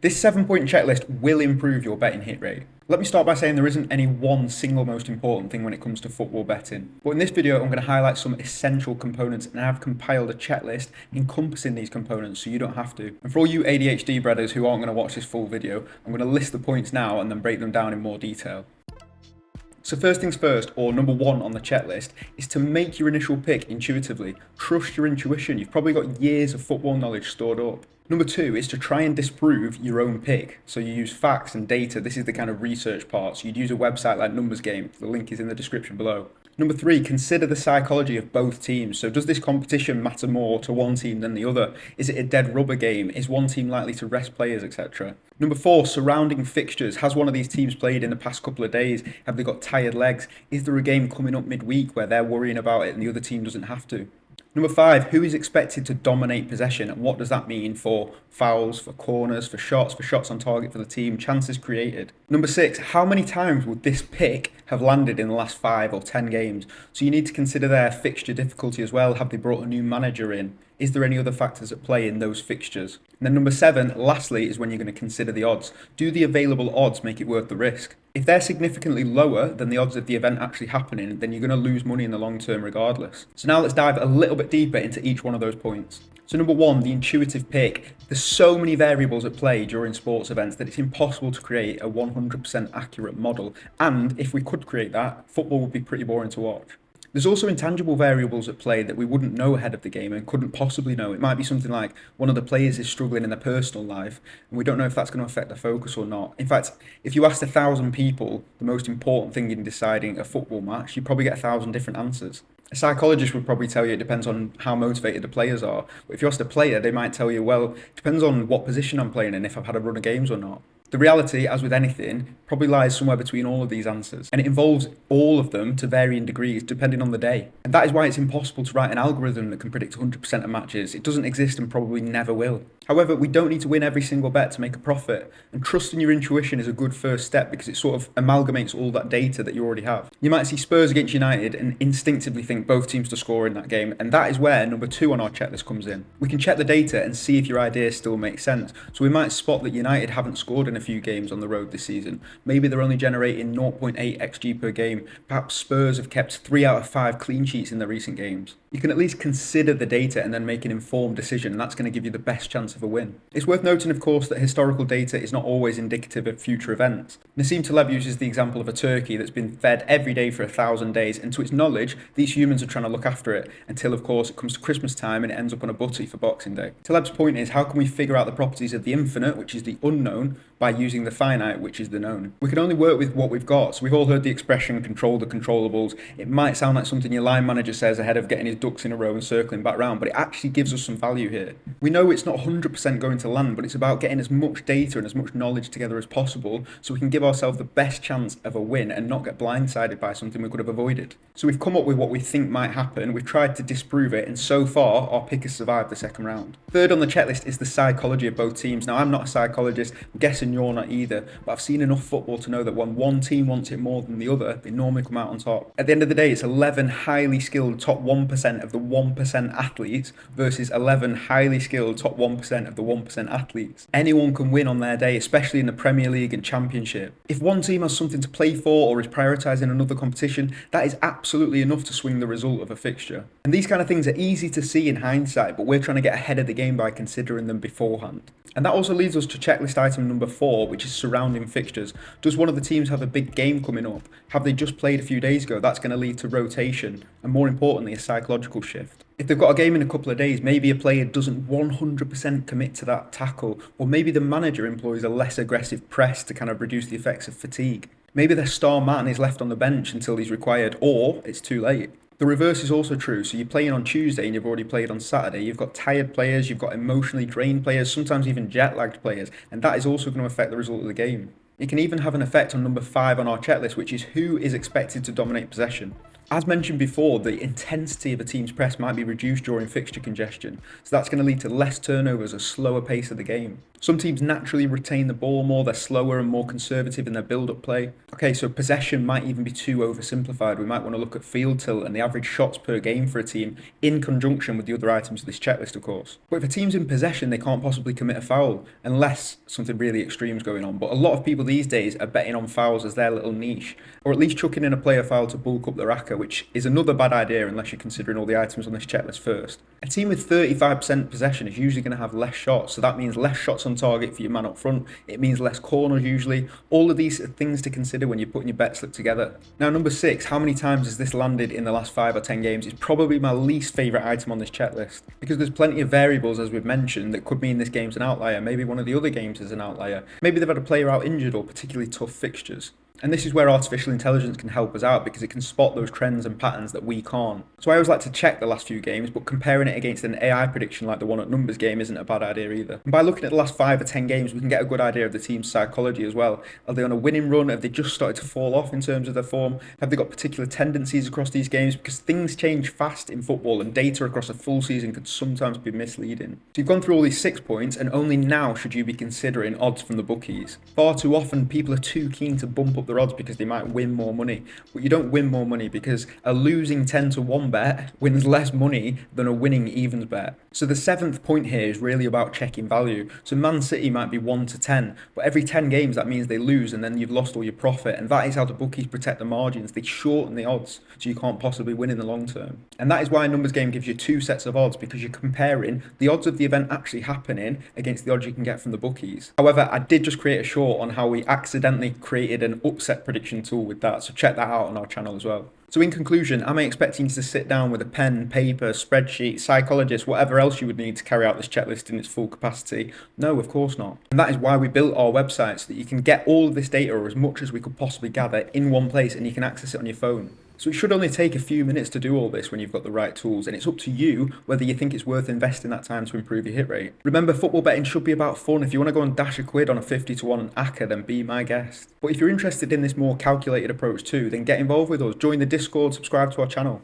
This 7-point checklist will improve your betting hit rate. Let me start by saying there isn't any one single most important thing when it comes to football betting. But in this video, I'm going to highlight some essential components, and I've compiled a checklist encompassing these components so you don't have to. And for all you ADHD breaders who aren't going to watch this full video, I'm going to list the points now and then break them down in more detail. So first things first, or number one on the checklist, is to make your initial pick intuitively. Trust your intuition. You've probably got years of football knowledge stored up. Number two is to try and disprove your own pick. So you use facts and data. This is the kind of research part. So you'd use a website like Numbers Game. The link is in the description below. Number three, consider the psychology of both teams. So does this competition matter more to one team than the other? Is it a dead rubber game? Is one team likely to rest players, etc.? Number four, surrounding fixtures. Has one of these teams played in the past couple of days? Have they got tired legs? Is there a game coming up midweek where they're worrying about it and the other team doesn't have to? Number five, who is expected to dominate possession, and what does that mean for fouls, for corners, for shots on target for the team, chances created? Number six, how many times would this pick have landed in the last 5 or 10 games? So you need to consider their fixture difficulty as well. Have they brought a new manager in? Is there any other factors at play in those fixtures? And then number seven, lastly, is when you're going to consider the odds. Do the available odds make it worth the risk? If they're significantly lower than the odds of the event actually happening, then you're going to lose money in the long term regardless. So now let's dive a little bit deeper into each one of those points. So number one, the intuitive pick. There's so many variables at play during sports events that it's impossible to create a 100% accurate model. And if we could create that, football would be pretty boring to watch. There's also intangible variables at play that we wouldn't know ahead of the game and couldn't possibly know. It might be something like one of the players is struggling in their personal life, and we don't know if that's going to affect their focus or not. In fact, if you asked 1,000 people the most important thing in deciding a football match, you'd probably get 1,000 different answers. A psychologist would probably tell you it depends on how motivated the players are. But if you asked a player, they might tell you, well, it depends on what position I'm playing and if I've had a run of games or not. The reality, as with anything, probably lies somewhere between all of these answers, and it involves all of them to varying degrees depending on the day. And that is why it's impossible to write an algorithm that can predict 100% of matches. It doesn't exist and probably never will. However, we don't need to win every single bet to make a profit, and trusting your intuition is a good first step because it sort of amalgamates all that data that you already have. You might see Spurs against United and instinctively think both teams to score in that game, and that is where number two on our checklist comes in. We can check the data and see if your idea still makes sense. So we might spot that United haven't scored in a few games on the road this season. Maybe they're only generating 0.8 XG per game. Perhaps Spurs have kept 3 out of 5 clean sheets in their recent games. You can at least consider the data and then make an informed decision, and that's going to give you the best chance of a win. It's worth noting, of course, that historical data is not always indicative of future events. Nassim Taleb uses the example of a turkey that's been fed every day for 1,000 days, and to its knowledge, these humans are trying to look after it until, of course, it comes to Christmas time and it ends up on a butty for Boxing Day. Taleb's point is, how can we figure out the properties of the infinite, which is the unknown, by using the finite, which is the known? We can only work with what we've got. So we've all heard the expression, control the controllables. It might sound like something your line manager says ahead of getting his ducks in a row and circling back round, but it actually gives us some value here. We know it's not 100% going to land, but it's about getting as much data and as much knowledge together as possible so we can give ourselves the best chance of a win and not get blindsided by something we could have avoided. So we've come up with what we think might happen, we've tried to disprove it, and so far our pick has survived the second round. Third on the checklist is the psychology of both teams. Now, I'm not a psychologist, I'm guessing you're not either, but I've seen enough football to know that when one team wants it more than the other, they normally come out on top. At the end of the day, it's 11 highly skilled top 1% of the 1% athletes versus 11 highly skilled top 1% of the 1% athletes. Anyone can win on their day, especially in the Premier League and Championship. If one team has something to play for or is prioritising another competition, that is absolutely enough to swing the result of a fixture. And these kind of things are easy to see in hindsight, but we're trying to get ahead of the game by considering them beforehand. And that also leads us to checklist item number 4, which is surrounding fixtures. Does one of the teams have a big game coming up? Have they just played a few days ago? That's going to lead to rotation and, more importantly, a psychological shift. If they've got a game in a couple of days, maybe a player doesn't 100% commit to that tackle, or maybe the manager employs a less aggressive press to kind of reduce the effects of fatigue. Maybe their star man is left on the bench until he's required, or it's too late. The reverse is also true. So you're playing on Tuesday and you've already played on Saturday. You've got tired players, you've got emotionally drained players, sometimes even jet-lagged players, and that is also going to affect the result of the game. It can even have an effect on number 5 on our checklist, which is who is expected to dominate possession. As mentioned before, the intensity of a team's press might be reduced during fixture congestion, so that's going to lead to less turnovers, a slower pace of the game. Some teams naturally retain the ball more, they're slower and more conservative in their build-up play. Okay, so possession might even be too oversimplified. We might want to look at field tilt and the average shots per game for a team in conjunction with the other items of this checklist, of course. But if a team's in possession, they can't possibly commit a foul unless something really extreme is going on. But a lot of people these days are betting on fouls as their little niche, or at least chucking in a player foul to bulk up the racker, which is another bad idea unless you're considering all the items on this checklist first. A team with 35% possession is usually going to have less shots, so that means less shots on target for your man up front. It means less corners usually. All of these are things to consider when you're putting your bet slip together. Now, number 6, how many times has this landed in the last 5 or 10 games is probably my least favourite item on this checklist, because there's plenty of variables, as we've mentioned, that could mean this game's an outlier. Maybe one of the other games is an outlier. Maybe they've had a player out injured or particularly tough fixtures. And this is where artificial intelligence can help us out, because it can spot those trends and patterns that we can't. So I always like to check the last few games, but comparing it against an AI prediction like the one at Numbers game isn't a bad idea either. And by looking at the last 5 or 10 games, we can get a good idea of the team's psychology as well. Are they on a winning run? Have they just started to fall off in terms of their form? Have they got particular tendencies across these games? Because things change fast in football, and data across a full season could sometimes be misleading. So you've gone through all these 6 points, and only now should you be considering odds from the bookies. Far too often, people are too keen to bump up their odds because they might win more money. But you don't win more money, because a losing 10-1 bet wins less money than a winning evens bet. So the 7th point here is really about checking value. So Man City might be 1-10, but every 10 games that means they lose, and then you've lost all your profit. And that is how the bookies protect the margins. They shorten the odds so you can't possibly win in the long term. And that is why a numbers game gives you 2 sets of odds, because you're comparing the odds of the event actually happening against the odds you can get from the bookies. However, I did just create a short on how we accidentally created an upset prediction tool with that, so check that out on our channel as well. So in conclusion, am I expecting you to sit down with a pen, paper, spreadsheet, psychologist, whatever else you would need to carry out this checklist in its full capacity? No, of course not. And that is why we built our website, so that you can get all of this data, or as much as we could possibly gather, in one place, and you can access it on your phone. So it should only take a few minutes to do all this when you've got the right tools, and it's up to you whether you think it's worth investing that time to improve your hit rate. Remember, football betting should be about fun. If you want to go and dash a quid on a 50-1 ACCA, then be my guest. But if you're interested in this more calculated approach too, then get involved with us. Join the Discord, subscribe to our channel.